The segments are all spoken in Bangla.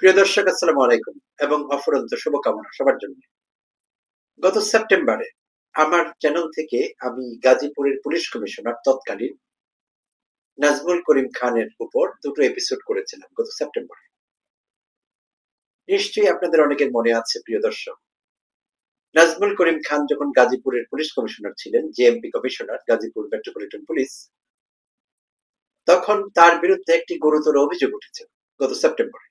প্রিয় দর্শক, আসসালামু আলাইকুম এবং অফুরন্ত শুভকামনা সবার জন্য। গত সেপ্টেম্বরে আমার চ্যানেল থেকে আমি গাজীপুরের পুলিশ কমিশনার তৎকালীন নাজমুল করিম খানের উপর দুটো এপিসোড করেছিলাম গত সেপ্টেম্বরে। নিশ্চয়ই আপনাদের অনেকের মনে আছে প্রিয় দর্শক, নাজমুল করিম খান যখন গাজীপুরের পুলিশ কমিশনার ছিলেন, JMP commissioner, Gazipur metropolitan police, তখন তার বিরুদ্ধে একটি গুরুতর অভিযোগ উঠেছিল গত সেপ্টেম্বরে।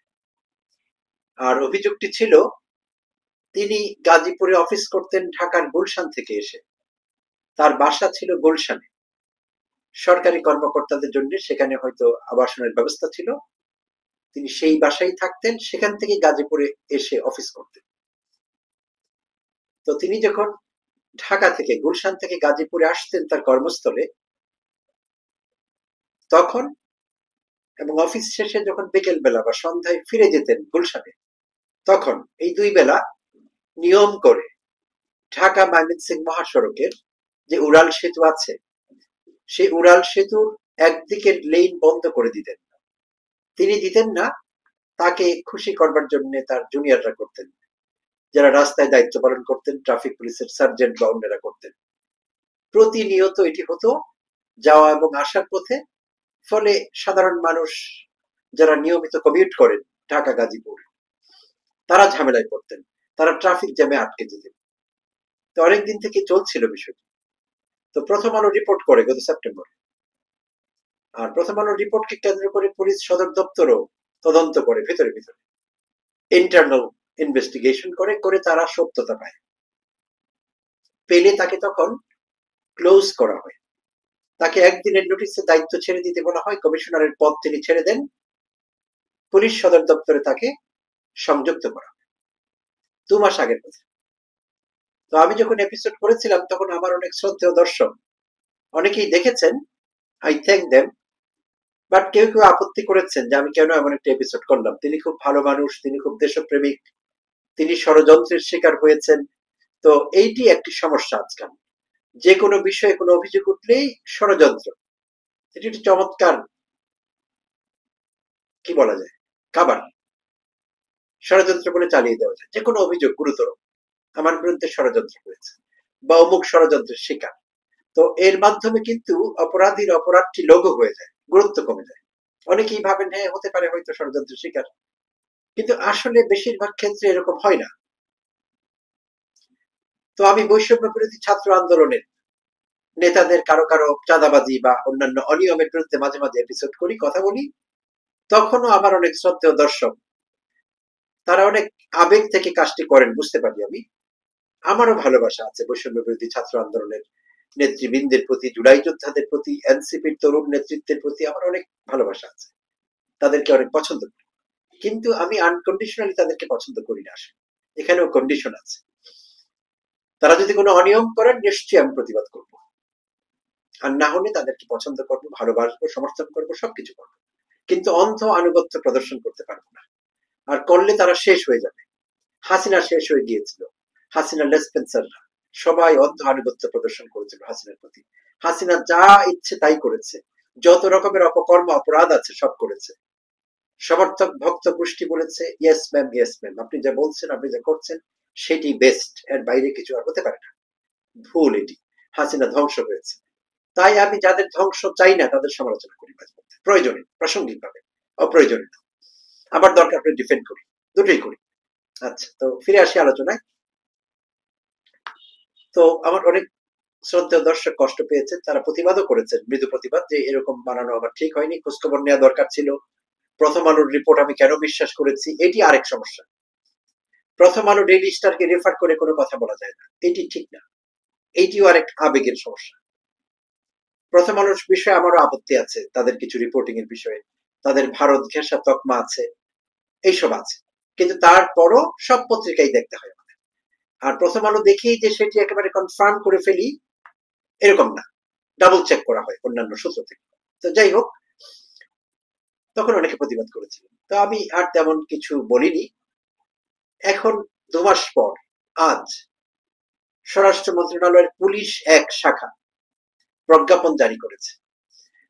আর অভিযোগটি ছিল, তিনি গাজীপুরে অফিস করতেন ঢাকার গুলশান থেকে এসে। তার বাসা ছিল গুলশানে। সরকারি কর্মকর্তাদের জন্য সেখানে হয়তো আবাসনের ব্যবস্থা ছিল, তিনি সেই বাসায় থাকতেন, সেখান থেকে গাজীপুরে এসে অফিস করতেন। তো তিনি যখন ঢাকা থেকে গুলশান থেকে গাজীপুরে আসতেন তার কর্মস্থলে, তখন এবং অফিস শেষে যখন বিকেল বেলা বা সন্ধ্যায় ফিরে যেতেন গুলশানে, তখন এই দুই বেলা নিয়ম করে ঢাকা ময়মনসিংহ মহাসড়কের যে উড়াল সেতু আছে, সেই উড়াল সেতুর একদিকের লেন বন্ধ করে দিতেন। তিনি দিতেন না, তাকে খুশি করবার জন্য তার জুনিয়ররা করতেন, যারা রাস্তায় দায়িত্ব পালন করতেন, ট্রাফিক পুলিশের সার্জেন্ট বা অন্যরা করতেন। প্রতিনিয়ত এটি হতো যাওয়া এবং আসার পথে। ফলে সাধারণ মানুষ যারা নিয়মিত কমিউট করেন ঢাকা গাজীপুর, তারা ঝামেলায় পড়তেন, তারা ট্রাফিক জ্যামে আটকে যেতেন। তো অনেকদিন থেকে চলছিল বিষয়টি। তো প্রথম আলো রিপোর্ট করে গত সেপ্টেম্বর, আর প্রথম আলো রিপোর্টকে কেন্দ্র করে পুলিশ সদর দপ্তরও তদন্ত করে, ভিতরে ভিতরে ইন্টারনাল ইনভেস্টিগেশন করে করে তারা সত্যতা পায়। পেলে তাকে তখন ক্লোজ করা হয়, তাকে একদিনের নোটিশে দায়িত্ব ছেড়ে দিতে বলা হয়। কমিশনারের পদ তিনি ছেড়ে দেন, পুলিশ সদর দপ্তরে তাকে সংযুক্ত করা হয়। 2 মাস আগের কথা। তো আমি যখন এপিসোড করেছিলাম, তখন আমার অনেক শ্রদ্ধেয় দর্শক অনেকেই দেখেছেন, আই থ্যাংক দেম, বাট কেউ কেউ আপত্তি করেছেন যে আমি কেন এমন একটা এপিসোড করলাম। তিনি খুব ভালো মানুষ, তিনি খুব দেশপ্রেমিক, তিনি ষড়যন্ত্রের শিকার হয়েছেন। তো এইটি একটি সমস্যা আজকাল, যে কোনো বিষয়ে কোনো অভিযোগ উঠলেই ষড়যন্ত্র। এটি একটি চমৎকার, কি বলা যায়, খাবার। ষড়যন্ত্র বলে চালিয়ে দেওয়া যায় যে কোনো অভিযোগ গুরুতর, আমার বিরুদ্ধে ষড়যন্ত্র হয়েছে বা অমুক ষড়যন্ত্রের শিকার। তো এর মাধ্যমে কিন্তু অপরাধীর অপরাধটি লঘু হয়ে যায়, গুরুত্ব কমে যায়। অনেকেই ভাবেন হ্যাঁ, হতে পারে হয়তো ষড়যন্ত্রের শিকার, কিন্তু আসলে বেশিরভাগ ক্ষেত্রে এরকম হয় না। তো আমি বৈষম্য বিরোধী ছাত্র আন্দোলনের নেতাদের কারো কারো চাঁদাবাজি বা অন্যান্য অনিয়মের বিরুদ্ধে মাঝে মাঝে এপিসোড করি, কথা বলি। তখনও আমার অনেক শ্রদ্ধেয় দর্শক, তারা অনেক আবেগ থেকে কাজটি করেন, বুঝতে পারি আমি। আমারও ভালোবাসা আছে বৈষম্য বিরোধী ছাত্র আন্দোলনের নেতৃবৃন্দের প্রতি, জুলাই যোদ্ধাদের প্রতি, এনসিপির তরুণ নেতৃত্বের প্রতি আমার অনেক ভালোবাসা আছে, তাদেরকে অনেক পছন্দ করি। কিন্তু আমি আনকন্ডিশনালি তাদেরকে পছন্দ করি না। আসলে এখানেও কন্ডিশন আছে। তারা যদি কোনো অনিয়ম করেন, নিশ্চয়ই আমি প্রতিবাদ করব, আর না হলে তাদেরকে পছন্দ করবো, ভালোবাসবো, সমর্থন করবো, সবকিছু করবো। কিন্তু অন্ধ আনুগত্য প্রদর্শন করতে পারবো না। আর করলে তারা শেষ হয়ে যাবে। হাসিনা শেষ হয়ে গিয়েছিল, হাসিনা লেসপেন্সাররা সবাই অন্ধ আনুগত্য প্রদর্শন করেছিল হাসিনার প্রতি। হাসিনা যা ইচ্ছে তাই করেছে, যত রকমের অপকর্ম অপরাধ আছে সব করেছে। সমর্থক ভক্ত গোষ্ঠী বলেছে ইয়েস ম্যাম, ইয়েস ম্যাম, আপনি যা বলছেন, আপনি যা করছেন সেটি বেস্ট, এর বাইরে কিছু আর হতে পারে না। ভুল এটি। হাসিনা ধ্বংস হয়েছে। তাই আমি যাদের ধ্বংস চাই না তাদের সমালোচনা করি মাঝে মধ্যে, প্রয়োজনে, প্রাসঙ্গিক ভাবে, অপ্রয়োজনে না। আবার দরকার হলে ডিফেন্ড করি, দুটোই করি। আচ্ছা, তো ফিরে আসি আলোচনায়। তো আমার অনেক শ্রদ্ধেয় দর্শক কষ্ট পেয়েছেন, তারা প্রতিবাদও করেছেন, মৃদু প্রতিবাদ, যে এরকম বানানো আমার ঠিক হয়নি, খোঁজখবর নেওয়া দরকার ছিল। প্রথম আলোর রিপোর্ট আমি কেন বিশ্বাস করেছি, এটি আরেক সমস্যা। প্রথম আলো ডেইলি স্টারকে রেফার করে কোনো কথা বলা যায় না, এটি ঠিক না। এইটিও আরেক আবেগের সমস্যা। প্রথম আলোর বিষয়ে আমারও আপত্তি আছে, তাদের কিছু রিপোর্টিং এর বিষয়ে, তাদের ভারত ঘেঁষা তকমা আছে, এইসব আছে। কিন্তু তারপরও সব পত্রিকাই দেখতে হয় আমাদের। আর প্রথম আলো দেখেই যে সেটি একেবারে কনফার্ম করে ফেলি এরকম না, ডাবল চেক করা হয় অন্যান্য সূত্র থেকে। তো যাই হোক, তখন অনেকে প্রতিবাদ করেছিল, তো আমি আর তেমন কিছু বলিনি। এখন 2 মাস পর আজ স্বরাষ্ট্র মন্ত্রণালয়ের পুলিশ এক শাখা প্রজ্ঞাপন জারি করেছে।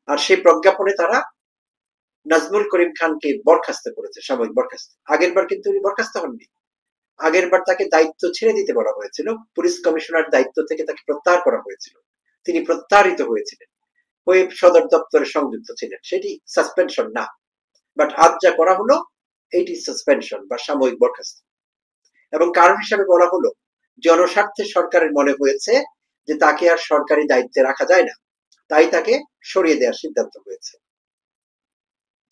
আর সেই প্রজ্ঞাপনে তারা নাজমুল করিম খানকে বরখাস্ত করেছে, সাময়িক বরখাস্ত। আগের বার কিন্তু উনি বরখাস্ত হননি, আগের বার তাকে দায়িত্ব ছেড়ে দিতে বলা হয়েছিল, পুলিশ কমিশনার দায়িত্ব থেকে তাকে প্রত্যাহার করা হয়েছিল, তিনি প্রত্যাহারিত হয়েছিলেন, হয়ে সদর দপ্তরে সংযুক্ত ছিলেন, সেটি সাসপেনশন না। বাট আজ যা করা হলো এটি সাসপেনশন বা সাময়িক বরখাস্ত। এবং কারণ হিসাবে বলা হলো জনস্বার্থে সরকারের মনে হয়েছে যে তাকে আর সরকারি দায়িত্বে রাখা যায় না, তাই তাকে সরিয়ে দেওয়ার সিদ্ধান্ত হয়েছে।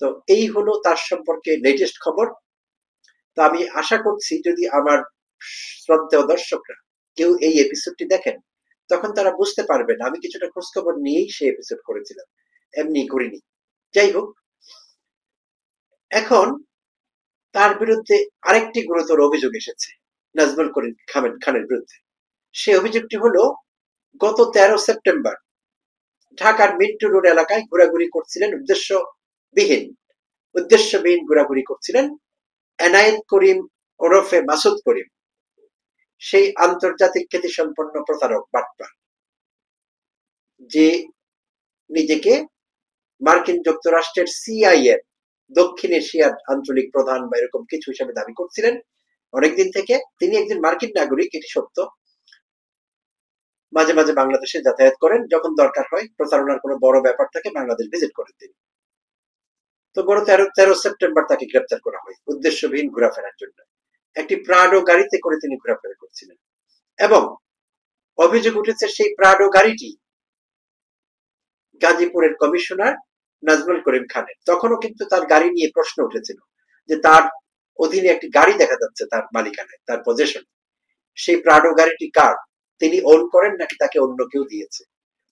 তো এই হলো তার সম্পর্কে লেটেস্ট খবর। তো আমি আশা করছি যদি আমার শ্রদ্ধেয় দর্শকরা কেউ এই এপিসোডটি দেখেন, তখন তারা বুঝতে পারবেন আমি কিছুটা খোঁজখবর নিয়েই সেই এপিসোড করেছিলাম, এমনি করিনি। যাই হোক, এখন তার বিরুদ্ধে আরেকটি গুরুতর অভিযোগ এসেছে নাজমুল করিম খানের বিরুদ্ধে। সে অভিযোগটি হলো গত 13 সেপ্টেম্বর ঢাকার মিন্টু রোড এলাকায় ঘোরাঘুরি করছিলেন, উদ্দেশ্যবিহীন ঘোরাঘুরি করছিলেন এনায়েত করিম ওরফে মাসুদ করিম, সেই আন্তর্জাতিক খ্যাতিসম্পন্ন প্রতারক বাটপার, যে নিজেকে মার্কিন যুক্তরাষ্ট্রের সিআইএ দক্ষিণ এশিয়ার আঞ্চলিক প্রধান বা এরকম কিছু হিসেবে দাবি করছিলেন অনেকদিন থেকে। তিনি একজন মার্কিন নাগরিক, এটি সত্য, মাঝে মাঝে বাংলাদেশে যাতায়াত করেন, যখন দরকার হয় প্রতারণার কোনো বড় ব্যাপার থাকে বাংলাদেশ ভিজিট করেন তিনি। তো গত 13 সেপ্টেম্বর তাকে গ্রেপ্তার করা হয় উদ্দেশ্যবিহীন ঘোরাফেরার জন্য। একটি প্রাডো গাড়িতে করে তিনি ঘোরাফেরা করছিলেন এবং অভিযোগ উঠেছে সেই প্রাডো গাড়িটি গাজীপুরের কমিশনার নাজমুল করিম খানের। তখনও কিন্তু তার গাড়ি নিয়ে প্রশ্ন উঠেছিল যে তার অধীনে একটি গাড়ি দেখা যাচ্ছে তার মালিকানায়, তার পজেশন, সেই প্রাডো গাড়িটি কার, তিনি ওন করেন নাকি তাকে অন্য কেউ দিয়েছে।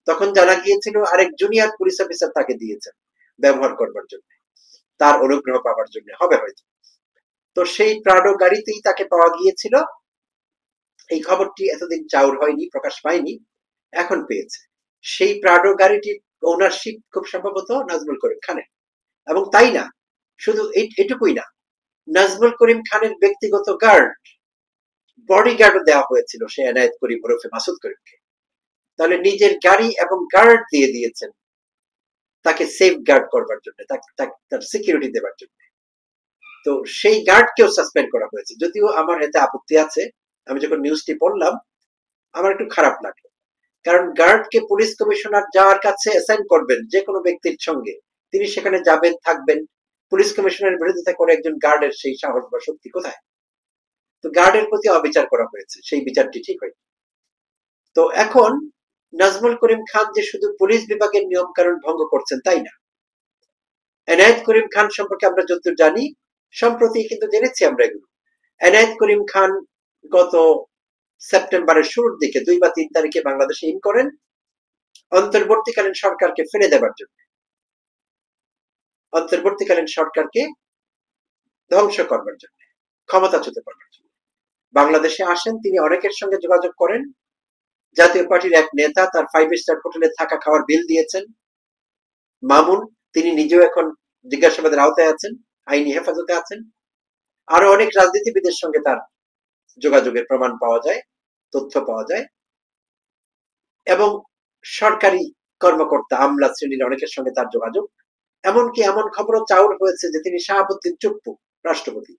তখন জানা গিয়েছিল আরেক জুনিয়র পুলিশ অফিসার তাকে দিয়েছেন ব্যবহার করবার জন্য, তার অনুগ্রহ পাওয়ার জন্য হবে হয়তো। তো সেই প্রাডো গাড়িতেই তাকে পাওয়া গিয়েছিল। এই খবরটি এতদিন চাউর হয়নি, প্রকাশ পায়নি, এখন পেয়েছে। সেই প্রাডো গাড়িটির ওনারশিপ খুব সম্ভবত নাজমুল করিম খানের। এবং তাই না, শুধু এটুকুই না, নাজমুল করিম খানের ব্যক্তিগত গার্ড, বডিগার্ডও দেওয়া হয়েছিল সে এনায়েত করিম ওরফে মাসুদ করিমকে। তাহলে নিজের গাড়ি এবং গার্ড দিয়ে দিয়েছেন তাকে সেফ গার্ড করবার জন্য, তার সিকিউরিটি দেবার জন্য। তো সেই গার্ডকেও সাসপেন্ড করা হয়েছে। যদিও আমার এতে আপত্তি আছে, আমি যখন নিউজটি পড়লাম আমার একটু খারাপ লাগলো, কারণ গার্ডকে পুলিশ কমিশনার যার কাছে অ্যাসাইন করবেন যে কোনো ব্যক্তির সঙ্গে, তিনি সেখানে যাবেন, থাকবেন। পুলিশ কমিশনারের বিরোধিতা করে একজন গার্ডের সেই সাহস বা শক্তি কোথায়? তো গার্ডের প্রতি অবিচার করা হয়েছে, সেই বিচারটি ঠিক হয়নি। তো এখন নাজমুল করিম খান যে শুধু পুলিশ বিভাগের নিয়ম কানুন ভঙ্গ করছেন তাই না, এনায়েত করিম খান সম্পর্কে আমরা যতদূর জানি, সম্প্রতি কিন্তু জেনেছি আমরা এগুলো, এনায়েত করিম খান গত সেপ্টেম্বরের শুরুর দিকে 2 বা 3 তারিখে বাংলাদেশে ইন করেন অন্তর্বর্তীকালীন সরকারকে ফেলে দেবার জন্য, অন্তর্বর্তীকালীন সরকারকে ধ্বংস করবার জন্য, ক্ষমতাচ্যুত করবার জন্য বাংলাদেশে আসেন। তিনি অনেকের সঙ্গে যোগাযোগ করেন। জাতীয় পার্টির এক নেতা তার 5 স্টার হোটেলে থাকা খাওয়ার বিল দিয়েছেন, মামুন, তিনি নিজেও এখন জিজ্ঞাসাবাদের আওতায় আছেন, আইনি হেফাজতে আছেন। আরো অনেক রাজনীতিবিদের সঙ্গে তার যোগাযোগের প্রমাণ পাওয়া যায়, তথ্য পাওয়া যায়। এবং সরকারি কর্মকর্তা, আমলা শ্রেণীর অনেকের সঙ্গে তার যোগাযোগ। এমনকি এমন খবরও চাউর হয়েছে যে তিনি শাহাবুদ্দিন চুপ্পু, রাষ্ট্রপতি,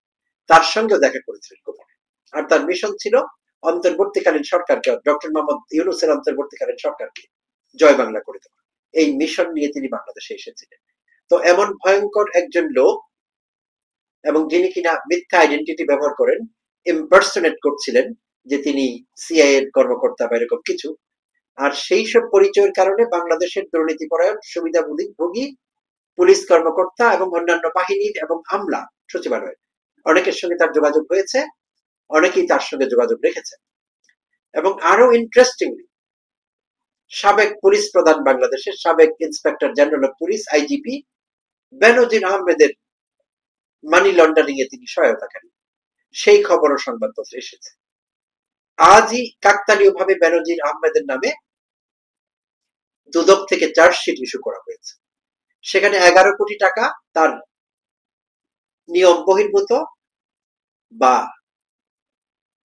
তার সঙ্গেও দেখা করেছিলেন গোপনে। আর তার মিশন ছিল অন্তর্বর্তীকালীন সরকারকে, ডক্টর মোহাম্মদ ইউনূসের অন্তর্বর্তীকালীন সরকারকে জয় বাংলা করে দেওয়া। এই মিশন নিয়ে তিনি বাংলাদেশে এসেছিলেন। তো এমন ভয়ঙ্কর একজন লোক, এবং যিনি কিনা মিথ্যা আইডেন্টিটি ব্যবহার করেন, ইম্পারসোনেট করছিলেন যে তিনি সিআইএ এর কর্মকর্তা বা এরকম কিছু। আর সেই সব পরিচয়ের কারণে বাংলাদেশের দুর্নীতিপরায়ণ সুবিধাভোগী পুলিশ কর্মকর্তা এবং অন্যান্য বাহিনীর এবং আমলা, সচিবালয়, অনেকের সঙ্গে তার যোগাযোগ হয়েছে, অনেকেই তার সঙ্গে যোগাযোগ রেখেছে। এবং আরো ইন্টারেস্টিংলি, সাবেক পুলিশ প্রধান, বাংলাদেশের সাবেক inspector general of police IGP Benazir আহমেদের মানি লন্ডারিং এ তিনি সহায়তাকারী, সেই খবরও সংবাদপত্রে এসেছে। আজই কাকতালীয় ভাবে বেনজির আহমেদের নামে দুদক থেকে চার্জশিট ইস্যু করা হয়েছে। সেখানে 11 কোটি টাকা তার নিয়ম বহির্ভূত বা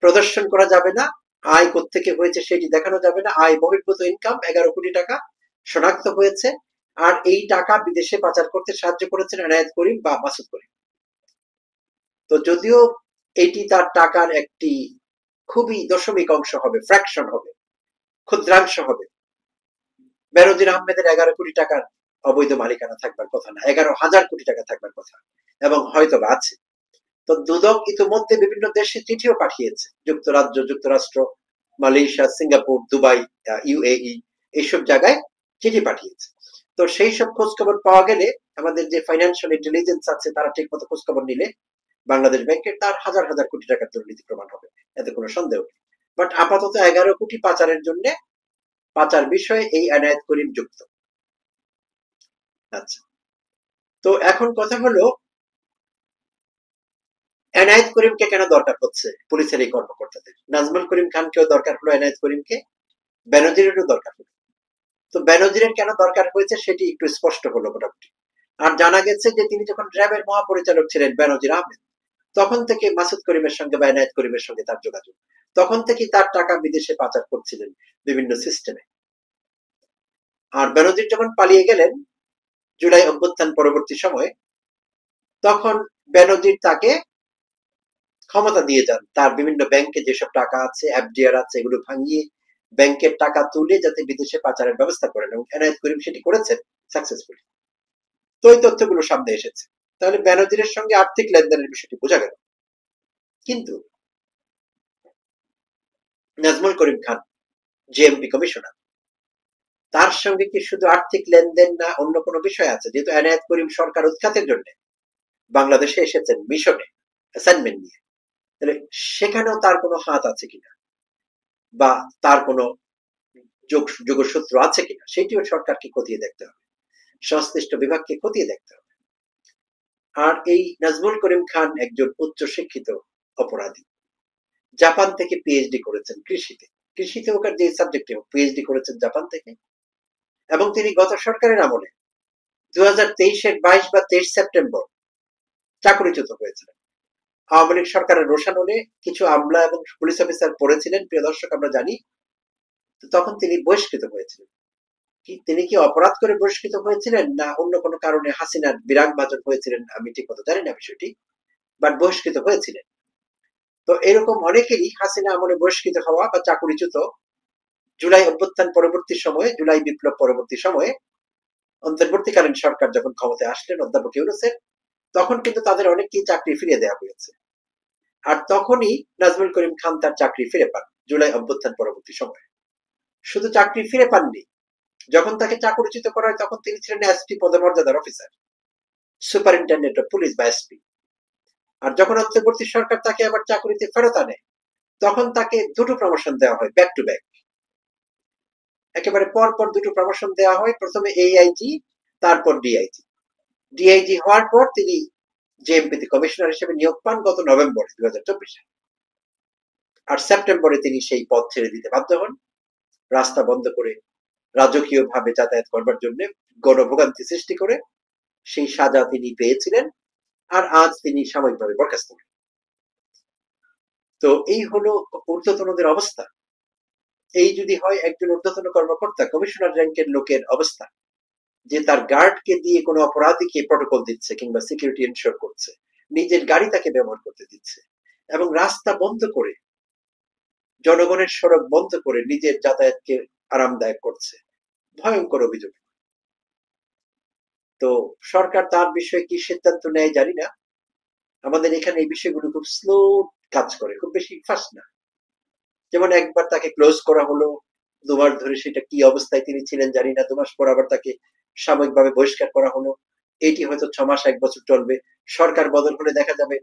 প্রদর্শন করা যাবে না, আয় কোত্থেকে হয়েছে সেটি দেখানো যাবে না, আয় বহির্ভূত ইনকাম 11 কোটি টাকা শনাক্ত হয়েছে। আর এই টাকা বিদেশে পাচার করতে সাহায্য করেছেন এনায়েত করিম বা মাসুদ করিম। তো যদিও এটি তার টাকার একটি খুবই দশমিক অংশ হবে, ফ্র্যাকশন হবে, ক্ষুদ্রাংশ হবে। বেনজির আহমেদের 11 কোটি টাকার অবৈধ মালিকানা থাকবার কথা না, 11,000 কোটি টাকা থাকবার কথা, এবং হয়তো বা আছে। তো দুদক ইতিমধ্যে বিভিন্ন দেশে চিঠিও পাঠিয়েছে, যুক্তরাজ্য, যুক্তরাষ্ট্র, মালয়েশিয়া, সিঙ্গাপুর, দুবাই, ইউএই, এইসব জায়গায় চিঠি পাঠিয়েছে। তো সেই সব খোঁজ খবর পাওয়া গেলে আমাদের যে ফাইন্যান্সিয়াল ইন্টেলিজেন্স আছে তারা ঠিক মতো খোঁজ খবর নিলে বাংলাদেশ ব্যাংকের তার হাজার হাজার কোটি টাকার দুর্নীতি প্রমাণ হবে, এতে কোনো সন্দেহ নেই। বাট আপাতত 11 কোটি পাচারের জন্য, পাচার বিষয়ে এই এনায়েত করিম যুক্ত। আচ্ছা, তো এখন কথা হলো এনায়েত করিমকে কেন দরকার হচ্ছে পুলিশের এই কর্মকর্তাদের? নাজমুল করিম খানকেও দরকার হলো, এনায়েত করিমকে, বেনজিরেরও দরকার হলো। তো বেনজিরের কেন দরকার হয়েছে সেটি একটু স্পষ্ট হলো মোটামুটি। আর জানা গেছে যে তিনি যখন র্যাবের মহাপরিচালক ছিলেন বেনজির আহমেদ, তখন থেকে মাসুদ করিমের সঙ্গে বা এনায়েত করিমের সঙ্গে তার যোগাযোগ, তখন থেকে তার টাকা বিদেশে পাচার করছিলেন বিভিন্ন সিস্টেমে। আর বেনজির যখন পালিয়ে গেলেন জুলাই অভ্যুত্থান পরবর্তী সময়ে, তখন বেনজির তাকে ক্ষমতা দিয়ে যান তার বিভিন্ন ব্যাংকে যেসব টাকা আছে, এফডিআর আছে, এগুলো ভাঙিয়ে ব্যাংকের টাকা তুলে যাতে বিদেশে পাচারের ব্যবস্থা করেন, এবং এনায়েত করিম সেটি করেছেন সাকসেসফুলি। তো এই তথ্যগুলো সামনে এসেছে। তাহলে বেনজিরের সঙ্গে আর্থিক লেনদেনের বিষয়টি বোঝা গেল। কিন্তু নাজমুল করিম খান জেএমপি কমিশনার, তার সঙ্গে কি শুধু আর্থিক লেনদেন না অন্য কোনো বিষয় আছে? যেহেতু এনায়েত করিম সরকার উৎখাতের জন্য বাংলাদেশে এসেছেন মিশনে অ্যাসাইনমেন্ট নিয়ে, তাহলে সেখানেও তার কোনো হাত আছে কিনা বা তার কোনো যোগসূত্র আছে কিনা সেটিও সরকারকে খতিয়ে দেখতে হবে, সংশ্লিষ্ট বিভাগকে খতিয়ে দেখতে হবে। আর এই নাজমুল করিম খান একজন উচ্চ শিক্ষিত অপরাধী, জাপান থেকে পিএইচডি করেছেন কৃষিতে, কৃষিতে ওখানে যে সাবজেক্টে পিএইচডি করেছেন জাপান থেকে, এবং তিনি গত সরকারের আমলে 2023-এর 22 বা 23 সেপ্টেম্বর চাকরিচ্যুত হয়েছিলেন। আওয়ামী লীগ সরকারের রোষানলে কিছু আমলা এবং পুলিশ অফিসার পড়েছিলেন, প্রিয় দর্শক আমরা জানি। তখন তিনি বহিষ্কৃত হয়েছিলেন। তিনি কি অপরাধ করে বহিষ্কৃত হয়েছিলেন না অন্য কোনো কারণে হাসিনার বিরাগ ভাজন হয়েছিলেন আমি ঠিক মতো জানি না বিষয়টি, বাট বহিষ্কৃত হয়েছিলেন। তো এরকম অনেকেরই হাসিনা আমলে বহিষ্কৃত হওয়া বা চাকরিচ্যুত, জুলাই অভ্যুত্থান পরবর্তী সময়ে, জুলাই বিপ্লব পরবর্তী সময়ে অন্তর্বর্তীকালীন সরকার যখন ক্ষমতায় আসলেন অধ্যাপক ইউনূসের, তখন কিন্তু তাদের অনেককেই চাকরি ফিরিয়ে দেওয়া হয়েছে। আর তখনই নাজমুল করিম খান তার চাকরি ফিরে পান জুলাই অভ্যুত্থান পরবর্তী সময়ে। শুধু চাকরি ফিরে পাননি, যখন তাকে চাকরিচ্যুত করা হয় তখন তিনি ছিলেন এসপি পদমর্যাদার অফিসার, সুপারিনটেন্ডেন্ট অফ পুলিশ বা এসপি। আর যখন অন্তর্বর্তী সরকার তাকে আবার চাকরিতে ফেরত আনে, তখন তাকে দুটো প্রমোশন দেওয়া হয়, ব্যাক টু ব্যাক, একেবারে পর পর দুটো প্রমোশন দেওয়া হয়। প্রথমে এআইজি, তারপর ডিআইজি। ডিআইজি হওয়ার পর তিনি জেএমপিতে কমিশনার হিসেবে নিয়োগ পান গত নভেম্বরে 2024-এ। আর সেপ্টেম্বরে তিনি সেই পদ ছেড়ে দিতে বাধ্য হন, রাস্তা বন্ধ করে রাজকীয় ভাবে যাতায়াত করবার জন্য, গণভোগান্তি সৃষ্টি করে। সেই সাজা তিনি পেয়েছিলেন, আর আজ তিনি সাময়িকভাবে বরখাস্ত হন। তো এই হলো ঊর্ধ্বতনদের অবস্থা। এই যদি হয় একজন ঊর্ধ্বতন কর্মকর্তা, কমিশনার র্যাঙ্কের লোকের অবস্থা, যে তার গার্ডকে দিয়ে কোনো অপরাধীকে প্রটোকল দিচ্ছে কিংবা সিকিউরিটি এনশিওর করছে, নিজের গাড়ি তাকে ব্যবহার করতে দিচ্ছে, এবং রাস্তা বন্ধ করে, জনগণের সড়ক বন্ধ করে নিজের যাতায়াতকে আরামদায়ক করছে, ভয়ঙ্কর অভিযোগ। তো সরকার তার বিষয়ে কি সিদ্ধান্ত নেয় জানি না। আমাদের এখানে এই বিষয়গুলো খুব স্লো কাজ করে, খুব বেশি ফাস্ট না। যেমন একবার তাকে ক্লোজ করা হলো, 2 মাস ধরে সেটা কি অবস্থায় তিনি ছিলেন জানি না, 2 মাস পর আবার তাকে সাময়িকভাবে বহিষ্কার করা হলো। এটি হয়তো 6 মাস 1 বছর চলবে। সরকার বদল হলে দেখা যাবে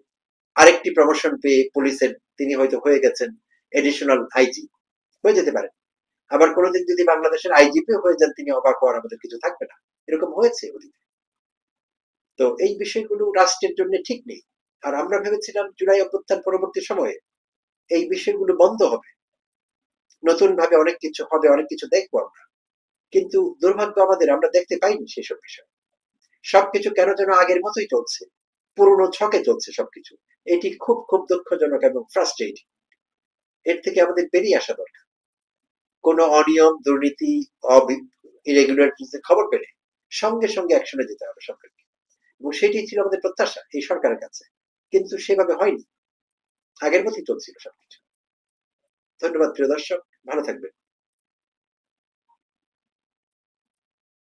আরেকটি প্রমোশন পেয়ে পুলিশের তিনি হয়তো হয়ে গেছেন এডিশনাল আইজি, হয়ে যেতে পারে। আবার কোনোদিন যদি বাংলাদেশের আইজিপি হয়ে যান, তিনি অবাক হওয়ার আমাদের কিছু থাকবে না। এরকম হয়েছে অতীতে। তো এই বিষয়গুলো রাষ্ট্রের জন্য ঠিক নেই। আর আমরা ভেবেছিলাম জুলাই অভ্যুত্থান পরবর্তী সময়ে এই বিষয়গুলো বন্ধ হবে, নতুন ভাবে অনেক কিছু হবে, অনেক কিছু দেখবো আমরা। কিন্তু দুর্ভাগ্য আমাদের, আমরা দেখতে পাইনি সেসব বিষয়। সবকিছু কেন যেন আগের মতোই চলছে, পুরনো ছকে চলছে সবকিছু। এটি খুব খুব দুঃখজনক এবং ফ্রাস্ট্রেটিং। এর থেকে আমাদের বেরিয়ে আসা দরকার। কোনো অনিয়ম, দুর্নীতি, ইরেগুলারিটিস খবর পেলে সঙ্গে সঙ্গে অ্যাকশনে যেতে হবে সরকারকে, এবং সেটি ছিল আমাদের প্রত্যাশা এই সরকারের কাছে, কিন্তু সেভাবে হয়নি, আগের মতোই চলছিল সবকিছু। ধন্যবাদ প্রিয় দর্শক, ভালো থাকবেন।